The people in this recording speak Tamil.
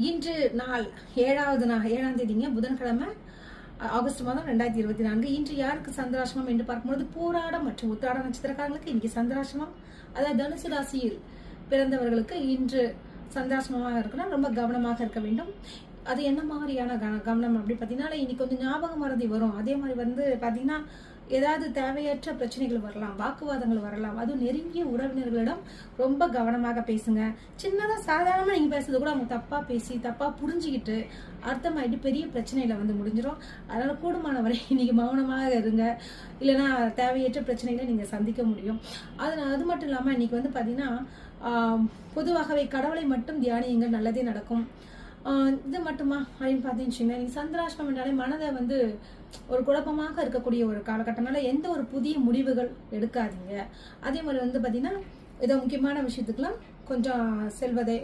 இன்று நாள் 7ஆம் தேதிங்க, புதன்கிழமை, ஆகஸ்ட் மாதம் 2024. இன்று யாருக்கு சந்திராசிரமம் என்று பார்க்கும்போது பூராடம் மற்றும் உத்திராட நட்சத்திரக்காரங்களுக்கு இன்னைக்கு சந்திராசிரமம். அதாவது தனுசு ராசியில் பிறந்தவர்களுக்கு இன்று சந்திராசிரமமாக இருக்குன்னா ரொம்ப கவனமாக இருக்க வேண்டும். அது என்ன மாதிரியான கவனம் அப்படி பார்த்தீங்கன்னா, இன்னைக்கு கொஞ்சம் ஞாபக மறதி வரும். அதே மாதிரி பார்த்தீங்கன்னா ஏதாவது தேவையற்ற பிரச்சனைகள் வரலாம், வாக்குவாதங்கள் வரலாம். அதுவும் நெருங்கிய உறவினர்களிடம் ரொம்ப கவனமாக பேசுங்க. சின்னதாக சாதாரணமாக நீங்கள் பேசுறது கூட அவங்க தப்பாக பேசி தப்பாக புரிஞ்சுக்கிட்டு அர்த்தமாயிட்டு பெரிய பிரச்சனையில முடிஞ்சிடும். அதனால கூடுமான வரை இன்னைக்கு மௌனமாக இருங்க, இல்லைன்னா தேவையற்ற பிரச்சனைகளை நீங்கள் சந்திக்க முடியும். அது மட்டும் இல்லாமல் இன்னைக்கு பார்த்தீங்கன்னா பொதுவாகவே கடவுளை மட்டும் தியானியுங்கள், நல்லதே நடக்கும். இது மட்டுமா அப்படின்னு பார்த்தீங்கன்னா, நீங்க சந்திராஷ்டமம் என்றாலே மனதை ஒரு குழப்பமாக இருக்கக்கூடிய ஒரு காலகட்டம்னால எந்த ஒரு புதிய முடிவுகள் எடுக்காதீங்க. அதே மாதிரி பார்த்தீங்கன்னா ஏதோ முக்கியமான விஷயத்துக்கெல்லாம் கொஞ்சம் செல்வதை